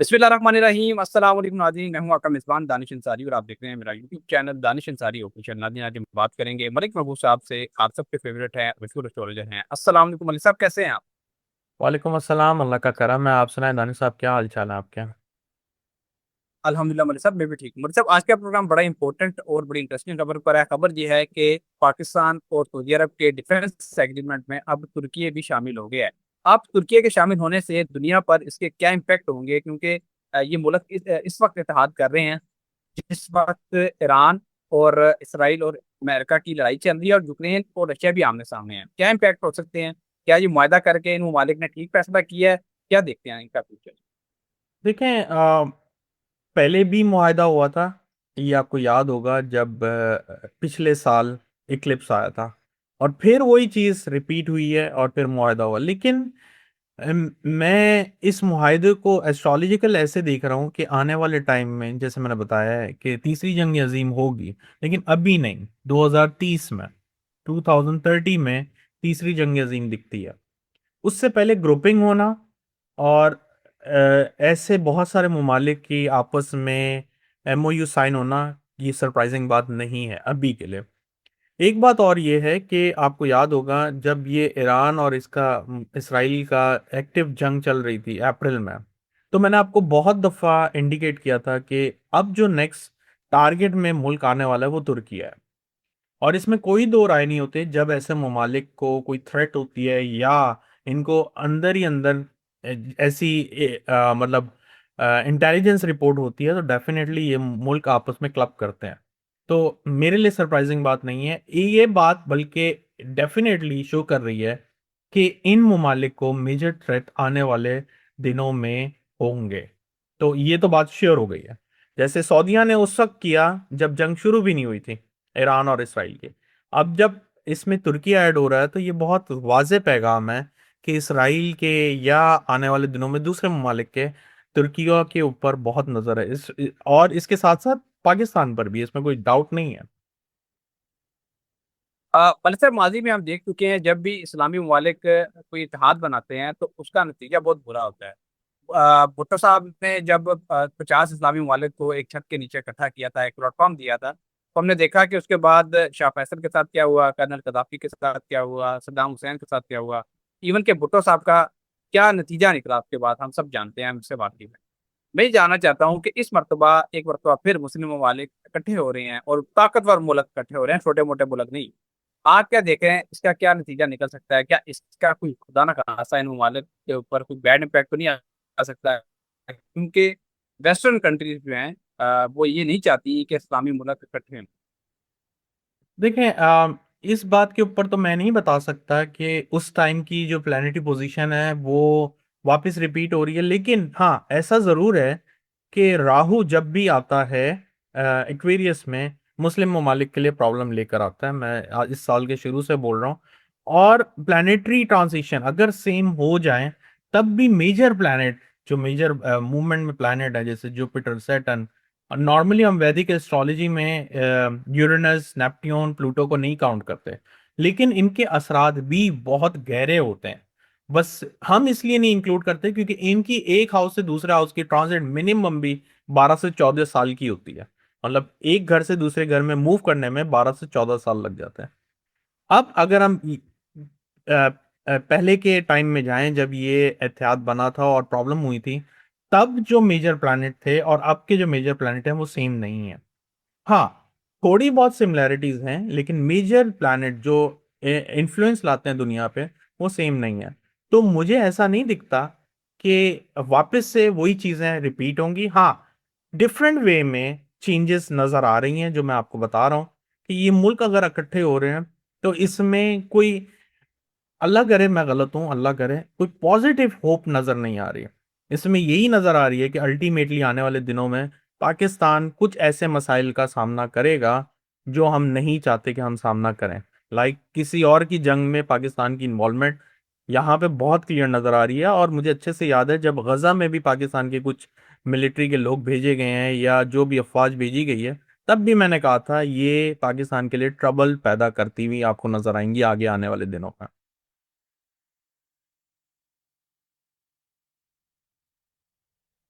बिस्मिल्लाहिर्रहमानिर्रहीम अस्सलाम वालेकुम नाज़रीन। मैं हूं आपका मेज़बान दानिश अंसारी और आप देख रहे हैं मेरा YouTube channel Danish Ansari official. नाज़रीन, आज हम बात करेंगे मलिक महबूब साहब से। आप सबके फेवरेट हैं, मशहूर एस्ट्रोलॉजर हैं। अस्सलाम वालेकुम मलिक साहब, कैसे हैं आप? वालेकुम अस्सलाम। अल्लाह का करम है। आप सुनाए दानिश साहब, क्या हाल चाल है आपके? अल्हम्दुलिल्लाह मलिक साहब, मैं भी ठीक हूँ। मलिक साहब, आज का प्रोग्राम बड़ा इंपॉर्टेंट और बड़ी इंटरेस्टिंग खबर पर है। खबर यह है कि पाकिस्तान और सऊदी अरब के डिफेंस एग्रीमेंट में अब तुर्की भी शामिल हो गया है। अब तुर्की के शामिल होने से दुनिया पर इसके क्या इम्पैक्ट होंगे, क्योंकि ये मुल्क इस वक्त इत्तेहाद कर रहे हैं जिस वक्त ईरान और इसराइल और अमेरिका की लड़ाई चल रही है, और यूक्रेन और रशिया भी आमने सामने हैं। क्या इम्पैक्ट हो सकते हैं? क्या ये मुआहदा करके इन ममालिक ने ठीक फैसला किया है? क्या देखते हैं इनका फ्यूचर? देखें, पहले भी मुआहदा हुआ था। ये आपको याद होगा जब पिछले साल इक्लिप्स आया था, और फिर वही चीज रिपीट हुई है और फिर मुआहदा हुआ। लेकिन मैं इस मुआहदे को एस्ट्रोलॉजिकल ऐसे देख रहा हूँ कि आने वाले टाइम में, जैसे मैंने बताया है, कि तीसरी जंग अजीम होगी। लेकिन अभी नहीं, 2030 में, 2030 में तीसरी जंग अजीम दिखती है। उससे पहले ग्रुपिंग होना और ऐसे बहुत सारे ममालिक की आपस में एमओयू साइन होना, ये सरप्राइजिंग बात नहीं है अभी के लिए। एक बात और ये है कि आपको याद होगा जब ये ईरान और इसराइल का एक्टिव जंग चल रही थी अप्रैल में, तो मैंने आपको बहुत दफ़ा इंडिकेट किया था कि अब जो नेक्स्ट टारगेट में मुल्क आने वाला है वो तुर्की है। और इसमें कोई दो राय नहीं होते, जब ऐसे ममालिक को कोई थ्रेट होती है या इनको अंदर ही अंदर ऐसी मतलब इंटेलिजेंस रिपोर्ट होती है, तो डेफिनेटली ये मुल्क आपस में क्लब करते हैं। तो मेरे लिए सरप्राइजिंग बात नहीं है ये बात, बल्कि डेफिनेटली शो कर रही है कि इन ममालिक को मेजर थ्रेट आने वाले दिनों में होंगे। तो ये तो बात श्योर हो गई है। जैसे सऊदीया ने उस वक्त किया जब जंग शुरू भी नहीं हुई थी, ईरान और इसराइल के। अब जब इसमें तुर्की ऐड हो रहा है, तो ये बहुत वाज़ेह पैगाम है कि इसराइल के या आने वाले दिनों में दूसरे ममालिक के तुर्की के ऊपर बहुत नजर है और इसके साथ साथ पाकिस्तान पर भी, इसमें कोई डाउट नहीं है। मलिक साहब, माजी में हम देख चुके हैं जब भी इस्लामी ममालिक कोई इत्तेहाद बनाते हैं तो उसका नतीजा बहुत बुरा होता है। भुट्टो साहब ने जब 50 इस्लामी ममालिक को एक छत के नीचे इकट्ठा किया था, एक प्लेटफॉर्म दिया था, तो हमने देखा कि उसके बाद शाह फैसल के साथ क्या हुआ, कर्नल कदाफी के साथ क्या हुआ, सद्दाम हुसैन के साथ क्या हुआ। इवन के भुट्टो साहब का क्या नतीजा निकला उसके बाद हम सब जानते हैं, हम इससे वाकिफ हैं। मैं ये जानना चाहता हूँ कि इस मरतबा एक मरतबा फिर मुस्लिम ममालिक इकट्ठे हो रहे हैं और ताकतवर मुल्क इकट्ठे हो रहे हैं, छोटे मोटे मुल्क नहीं। आप क्या देख रहे हैं, इसका क्या नतीजा निकल सकता है? क्या इसका कोई खुदा ना खासा इन ममालिक के ऊपर कोई बैड इम्पैक्ट तो नहीं आ सकता है? क्योंकि वेस्टर्न कंट्रीज जो हैं वो ये नहीं चाहती कि इस्लामी मुल्क इकट्ठे हों। देखें, इस बात के ऊपर तो मैं नहीं बता सकता कि उस टाइम की जो प्लानिटरी पोजीशन है वो वापस रिपीट हो रही है। लेकिन हाँ, ऐसा ज़रूर है कि राहु जब भी आता है एक्वेरियस में, मुस्लिम ममालिक के लिए प्रॉब्लम लेकर आता है। मैं आज इस साल के शुरू से बोल रहा हूँ। और प्लानिटरी ट्रांजिशन अगर सेम हो जाए, तब भी मेजर प्लैनेट, जो मेजर मूवमेंट में प्लैनेट है, जैसे जुपिटर, सैटर्न, नॉर्मली हम वैदिक एस्ट्रोलॉजी में यूरेनस, नेपट्यून, प्लूटो को नहीं काउंट करते, लेकिन इनके असरात भी बहुत गहरे होते हैं। बस हम इसलिए नहीं इंक्लूड करते क्योंकि इनकी एक हाउस से दूसरे हाउस की ट्रांजिट मिनिमम भी 12 से 14 साल की होती है। मतलब एक घर से दूसरे घर में मूव करने में 12 से 14 साल लग जाते हैं। अब अगर हम पहले के टाइम में जाएं, जब ये एहतियात बना था और प्रॉब्लम हुई थी, तब जो मेजर प्लैनेट थे और अब के जो मेजर प्लैनेट हैं वो सेम नहीं है। हाँ, थोड़ी बहुत सिमिलैरिटीज हैं, लेकिन मेजर प्लैनेट जो इन्फ्लुएंस लाते हैं दुनिया पे, वो सेम नहीं है। तो मुझे ऐसा नहीं दिखता कि वापस से वही चीजें रिपीट होंगी। हाँ, डिफरेंट वे में चेंजेस नजर आ रही हैं, जो मैं आपको बता रहा हूँ कि ये मुल्क अगर इकट्ठे हो रहे हैं, तो इसमें कोई, अल्लाह करे मैं गलत हूं, अल्लाह करे, कोई पॉजिटिव होप नजर नहीं आ रही है। इसमें यही नजर आ रही है कि अल्टीमेटली आने वाले दिनों में पाकिस्तान कुछ ऐसे मसाइल का सामना करेगा जो हम नहीं चाहते कि हम सामना करें। लाइक किसी और की जंग में पाकिस्तान की इन्वॉल्वमेंट यहाँ पे बहुत क्लियर नजर आ रही है। और मुझे अच्छे से याद है जब गजा में भी पाकिस्तान के कुछ मिलिट्री के लोग भेजे गए हैं या जो भी अफवाज भेजी गई है, तब भी मैंने कहा था ये पाकिस्तान के लिए ट्रबल पैदा करती हुई आपको नजर आएंगी आगे आने वाले दिनों में।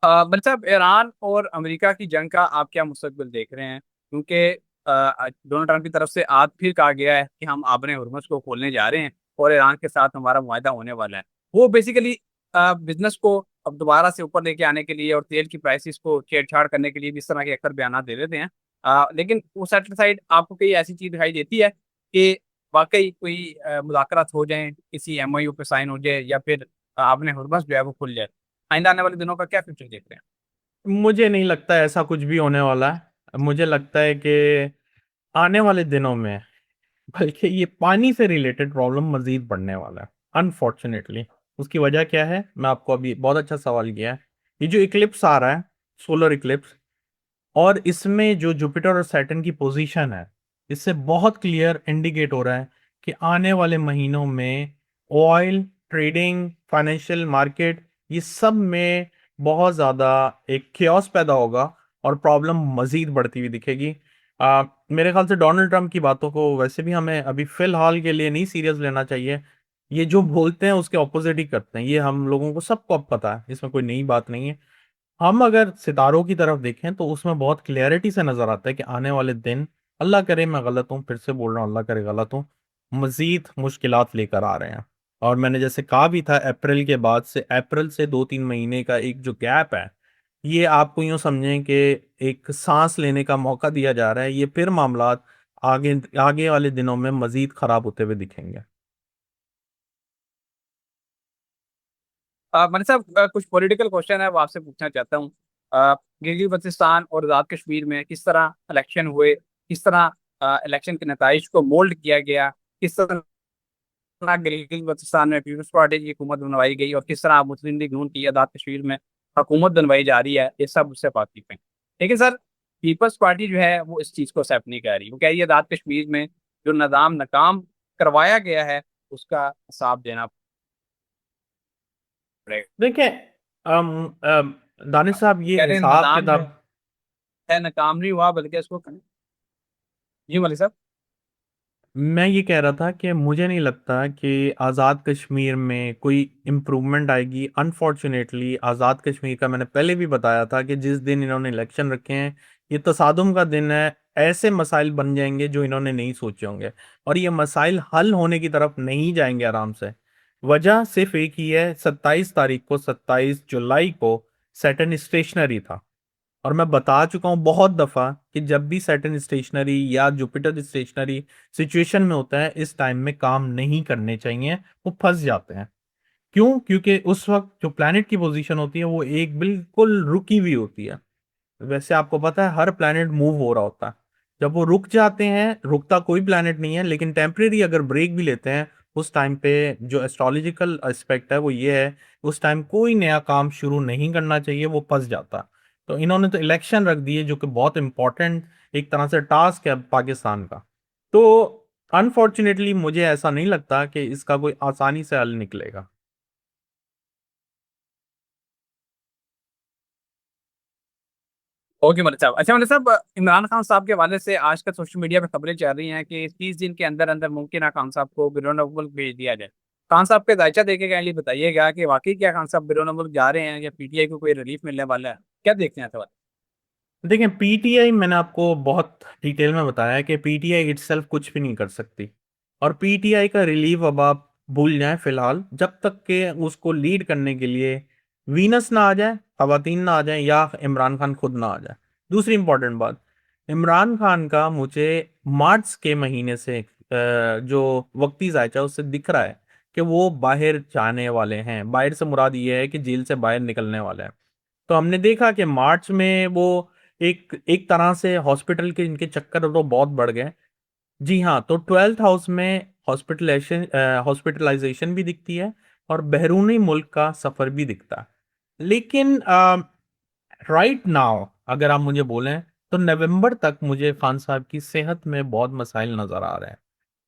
मतलब साहब, ईरान और अमेरिका की जंग का आप क्या मुस्तकबिल देख रहे हैं? क्योंकि डोनाल्ड ट्रंप की तरफ से आज फिर कहा गया है कि हम आबने हुर्मुज को खोलने जा रहे हैं और ईरान के साथ हमारा मुआहदा होने वाला है। वो बेसिकली बिजनेस को अब दोबारा से ऊपर लेके आने के लिए और तेल की प्राइसेस को छेड़छाड़ करने के लिए भी इस तरह के अक्सर बयान दे देते हैं। लेकिन वो साइड साइड आपको कोई ऐसी चीज दिखाई देती है कि वाकई कोई मुज़ाकरात हो जाए, किसी एमओयू पे साइन हो जाए, या फिर आबने हुर्मुज जो है वो खुल जाए? आइंदा आने वाले दिनों का क्या फ्यूचर देख रहे हैं? मुझे नहीं लगता ऐसा कुछ भी होने वाला है। मुझे लगता है कि आने वाले दिनों में बल्कि ये पानी से रिलेटेड प्रॉब्लम मजीद बढ़ने वाला है, अनफॉर्चुनेटली। उसकी वजह क्या है? मैं आपको अभी बहुत अच्छा सवाल किया है। ये जो इक्लिप्स आ रहा है, सोलर इक्लिप्स, और इसमें जो जुपिटर और सैटर्न की पोजीशन है, इससे बहुत क्लियर इंडिकेट हो रहा है कि आने वाले महीनों में ऑयल ट्रेडिंग, फाइनेंशियल मार्केट, ये सब में बहुत ज़्यादा एक chaos पैदा होगा और प्रॉब्लम मजीद बढ़ती हुई दिखेगी। मेरे ख्याल से डोनाल्ड ट्रंप की बातों को वैसे भी हमें अभी फिलहाल के लिए नहीं सीरियस लेना चाहिए। ये जो बोलते हैं उसके ऑपोजिट ही करते हैं, ये हम लोगों को सबको अब पता है, इसमें कोई नई बात नहीं है। हम अगर सितारों की तरफ देखें तो उसमें बहुत क्लियरिटी से नजर आता है कि आने वाले दिन, अल्लाह करे मैं गलत हूं, फिर से बोल रहा हूं अल्लाह करे गलत हूं, मजीद मुश्किलात लेकर आ रहे हैं। और मैंने जैसे कहा भी था, अप्रैल के बाद से, अप्रैल से 2-3 महीने का एक जो गैप है, ये आपको यूं समझें कि एक सांस लेने का मौका दिया जा रहा है। ये फिर मामलात आगे आगे वाले दिनों में मजीद खराब होते हुए दिखेंगे। मनी साहब, कुछ पॉलिटिकल क्वेश्चन है वो आपसे पूछना चाहता हूँ। गिलगित बल्तिस्तान और आज़ाद कश्मीर में किस तरह इलेक्शन हुए, किस तरह इलेक्शन के नताइज को मोल्ड किया गया, किस तरह गिलगित बल्तिस्तान में पीपल्स पार्टी की हुकूमत बनवाई गई, और किस तरह मुस्लिम लीग नून की आज़ाद कश्मीर में हुकूमत बनवाई जा रही है, ये सब उससे वाकिफ है। लेकिन सर, पीपल्स पार्टी जो है वो इस चीज़ को एक्सेप्ट नहीं कर रही। वो कह रही है आज़ाद कश्मीर में जो निज़ाम नाकाम करवाया गया है उसका हिसाब देना पड़ेगा। देखिए, दानिश साहब, ये कह रहे हैं हिसाब निज़ाम जो किताब, है नाकाम नहीं हुआ, बल्कि इसको जी मलिक साहब। मैं ये कह रहा था कि मुझे नहीं लगता कि आज़ाद कश्मीर में कोई इम्प्रूवमेंट आएगी। अनफॉर्चुनेटली आज़ाद कश्मीर का मैंने पहले भी बताया था कि जिस दिन इन्होंने इलेक्शन रखे हैं, ये तसादुम का दिन है। ऐसे मसाइल बन जाएंगे जो इन्होंने नहीं सोचे होंगे, और ये मसाइल हल होने की तरफ नहीं जाएंगे आराम से। वजह सिर्फ एक ही है, 27 तारीख को, 27 जुलाई को सैटर्न स्टेशनरी था। और मैं बता चुका हूं बहुत दफा कि जब भी सैटर्न स्टेशनरी या जुपिटर स्टेशनरी सिचुएशन में होता है, इस टाइम में काम नहीं करने चाहिए, वो फंस जाते हैं। क्यों? क्योंकि उस वक्त जो प्लैनेट की पोजीशन होती है वो एक बिल्कुल रुकी हुई होती है। वैसे आपको पता है हर प्लैनेट मूव हो रहा होता है। जब वो रुक जाते हैं, रुकता कोई प्लैनेट नहीं है, लेकिन टेम्परेरी अगर ब्रेक भी लेते हैं, उस टाइम पे जो एस्ट्रोलॉजिकल एस्पेक्ट है वो ये है, उस टाइम कोई नया काम शुरू नहीं करना चाहिए, वो फंस जाता। तो इन्होंने तो इलेक्शन रख दिए जो कि बहुत इंपॉर्टेंट एक तरह से टास्क है पाकिस्तान का। तो अनफॉर्चुनेटली मुझे ऐसा नहीं लगता कि इसका कोई आसानी से हल निकलेगा। ओके मलिक साहब। अच्छा मलिक साहब, इमरान खान साहब के हवाले से आजकल सोशल मीडिया पे खबरें चल रही हैं कि 30 दिन के अंदर अंदर मुमकिन है खान साहब को बिरून मुल्क भेज दिया जाए। खान साहब के जायचा देखे काइंडली बताइएगा कि वाकई क्या खान साहब बिरून मुल्क जा रहे हैं, या पीटीआई को कोई रिलीफ मिलने वाला है? क्या देखते हैं सवाल? देखिए, पीटीआई, मैंने आपको बहुत डिटेल में बताया है कि पीटीआई इटसेल्फ कुछ भी नहीं कर सकती। और पीटीआई का रिलीव अब आप भूल जाएं फिलहाल, जब तक के उसको लीड करने के लिए वीनस ना आ जाए, खवातीन ना आ जाए, या इमरान खान खुद ना आ जाए। दूसरी इंपॉर्टेंट बात, इमरान खान का मुझे मार्च के महीने से जो वक्ती जायचा उससे दिख रहा है कि वो बाहर जाने वाले हैं। बाहर से मुराद ये है कि जेल से बाहर निकलने वाले हैं। तो हमने देखा कि मार्च में वो एक एक तरह से हॉस्पिटल के इनके चक्कर तो बहुत बढ़ गए। जी हाँ, तो 12th हाउस में हॉस्पिटलाइजेशन भी दिखती है, और बैरूनी मुल्क का सफर भी दिखता है। लेकिन राइट नाउ अगर आप मुझे बोलें तो नवंबर तक मुझे खान साहब की सेहत में बहुत मसाइल नजर आ रहे हैं।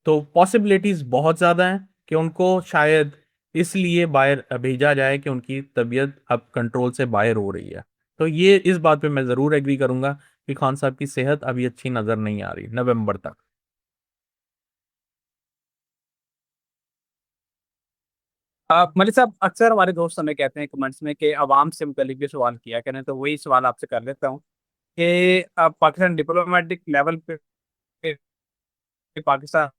तो पॉसिबिलिटीज बहुत ज्यादा हैं कि उनको शायद इसलिए बाहर भेजा जाए कि उनकी तबीयत अब कंट्रोल से बाहर हो रही है। तो ये, इस बात पे मैं जरूर एग्री करूंगा कि खान साहब की सेहत अभी अच्छी नजर नहीं आ रही नवंबर तक। मलिक साहब, अक्सर हमारे दोस्त हमें कहते हैं कमेंट्स में कि अवाम से मुतल्लिक भी सवाल किया करें, तो वही सवाल आपसे कर लेता हूँ कि पाकिस्तान डिप्लोमेटिक लेवल पे पाकिस्तान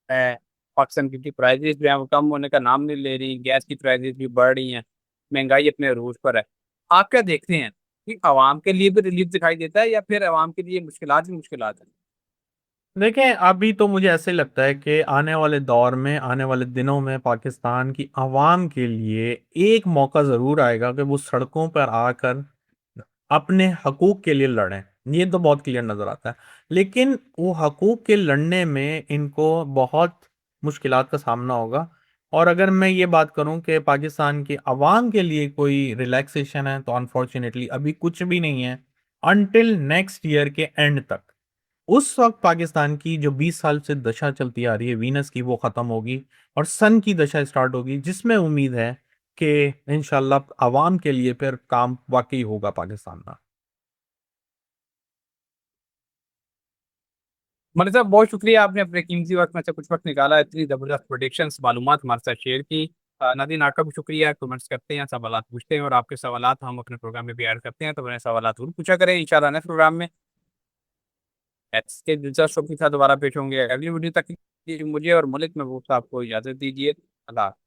है, पाकिस्तान की प्राइजेस जो है वो कम होने का नाम नहीं ले रही, गैस की प्राइजेस भी बढ़ रही हैं, महंगाई अपने अरूज पर है। आप क्या देखते हैं कि आवाम के लिए भी रिलीफ दिखाई देता है या फिर आवाम के लिए मुश्किलात ही मुश्किलात है? देखें, अभी तो मुझे ऐसे लगता है कि आने वाले दौर में, आने वाले दिनों में पाकिस्तान की आवाम के लिए एक मौका जरूर आएगा कि वो सड़कों पर आकर अपने हकूक के लिए लड़ें। ये तो बहुत क्लियर नजर आता है। लेकिन वो हकूक के लड़ने में इनको बहुत मुश्किलात का सामना होगा। और अगर मैं ये बात करूं कि पाकिस्तान की आवाम के लिए कोई रिलैक्सेशन है, तो अनफॉर्चुनेटली अभी कुछ भी नहीं है। अनटिल नेक्स्ट ईयर के एंड तक, उस वक्त पाकिस्तान की जो 20 साल से दशा चलती आ रही है वीनस की, वो खत्म होगी और सन की दशा स्टार्ट होगी, जिसमें उम्मीद है कि इंशाल्लाह आवाम के लिए फिर काम वाकई होगा पाकिस्तान में। मलिक साहब, बहुत शुक्रिया, आपने अपने कीमती वक्त में से कुछ वक्त निकाला, इतनी जबरदस्त प्रोडिक्शंस मालूमात हमारे साथ शेयर की। नादिन, आपका भी शुक्रिया, कमेंट्स करते हैं, सवाल पूछते हैं, और आपके सवाल हम अपने प्रोग्राम में भी ऐड करते हैं, तो अपने सवाल जरूर पूछा करें। इंशाल्लाह नेक्स्ट प्रोग्राम में ऐसे दिलचस्प टॉपिक के साथ दोबारा पेश होंगे। अगली वीडियो तक मुझे और मलिक महबूब साहब को इजाजत दीजिए। अल्लाह हाफ़िज़।